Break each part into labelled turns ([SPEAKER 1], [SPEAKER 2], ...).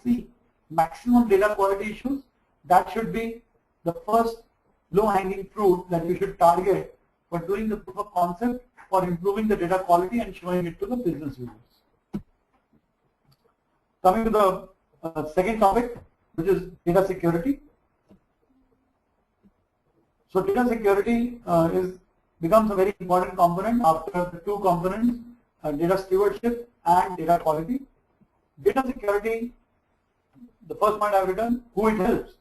[SPEAKER 1] foresee maximum data quality issues, that should be the first low-hanging fruit that you should target for doing the proof of concept for improving the data quality and showing it to the business users. Coming to the second topic, which is data security. So data security becomes a very important component after the two components, data stewardship and data quality. Data security, the first point I've written, who it helps.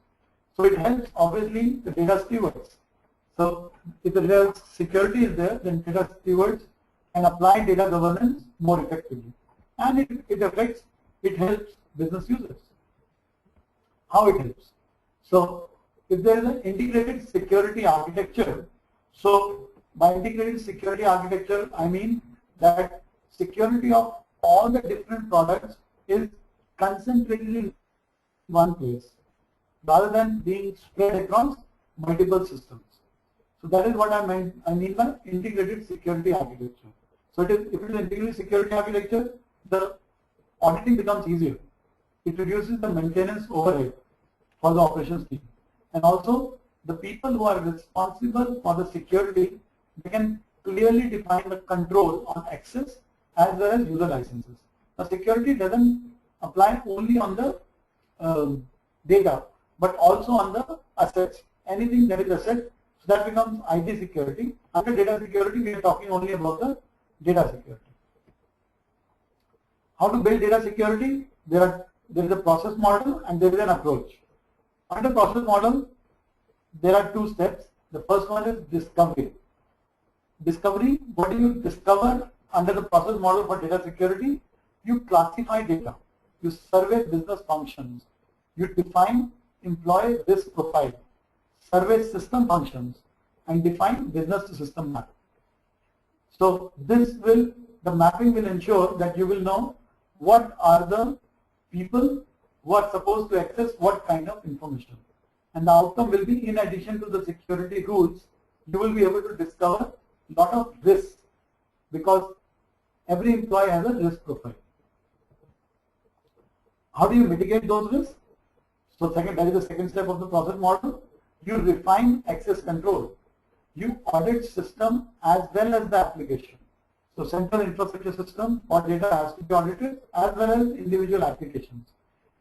[SPEAKER 1] So it helps obviously the data stewards. So if the data security is there, then data stewards can apply data governance more effectively. And it helps business users. How it helps? So if there is an integrated security architecture, so by integrated security architecture, I mean that security of all the different products is concentrated in one place, rather than being spread across multiple systems. So that is what I mean by integrated security architecture. So if it is integrated security architecture, the auditing becomes easier. It reduces the maintenance overhead for the operations team. And also the people who are responsible for the security, they can clearly define the control on access as well as user licenses. Now security doesn't apply only on the data, but also on the assets. Anything that is asset, so that becomes IT security. Under data security, we are talking only about the data security. How to build data security? There is a process model and there is an approach. Under process model, there are two steps. The first one is discovery. Discovery, what do you discover under the process model for data security? You classify data, you survey business functions, you define employee risk profile, survey system functions, and define business to system map. So the mapping will ensure that you will know what are the people who are supposed to access what kind of information. And the outcome will be, in addition to the security rules, you will be able to discover a lot of risks, because every employee has a risk profile. How do you mitigate those risks? So that is the second step of the process model. You refine access control. You audit system as well as the application. So central infrastructure system or data has to be audited as well as individual applications.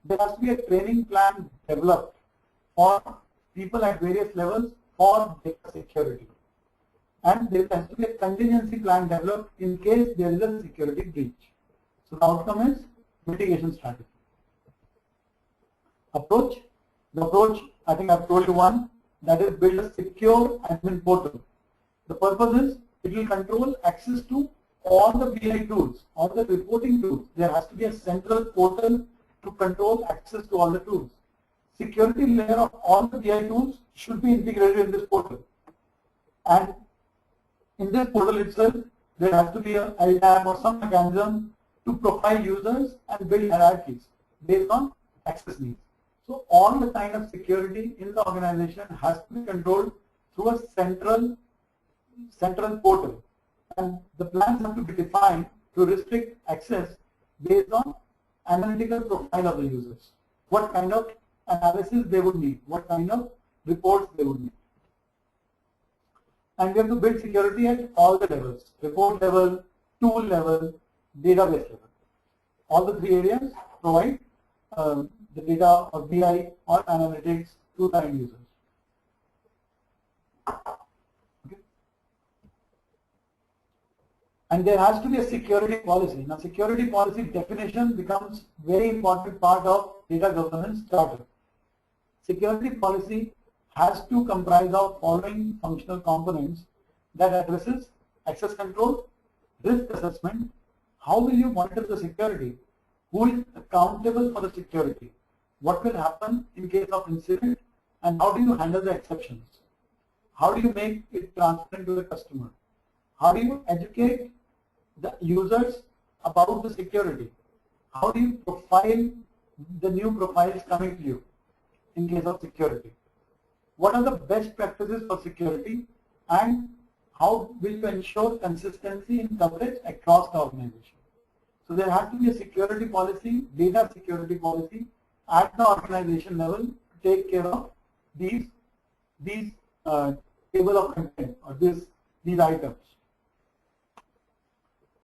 [SPEAKER 1] There has to be a training plan developed for people at various levels for data security. And there has to be a contingency plan developed in case there is a security breach. So the outcome is mitigation strategy. Approach. The approach, I think I've told you one, that is build a secure admin portal. The purpose is it will control access to all the BI tools, all the reporting tools. There has to be a central portal to control access to all the tools. Security layer of all the BI tools should be integrated in this portal. And in this portal itself, there has to be a LDAP or some mechanism to profile users and build hierarchies based on access needs. So all the kind of security in the organization has to be controlled through a central portal, and the plans have to be defined to restrict access based on analytical profile of the users. What kind of analysis they would need, what kind of reports they would need. And we have to build security at all the levels: report level, tool level, database level. All the three areas provide the data or BI or analytics to the end users. Okay. And there has to be a security policy. Now, security policy definition becomes very important part of data governance charter. Security policy has to comprise of following functional components that addresses access control, risk assessment, how will you monitor the security, who is accountable for the security, what will happen in case of incident, and how do you handle the exceptions, how do you make it transparent to the customer, how do you educate the users about the security, how do you profile the new profiles coming to you in case of security, what are the best practices for security, and how will you ensure consistency in coverage across the organization. So there has to be a security policy, data security policy, at the organization level to take care of these table of content or these items.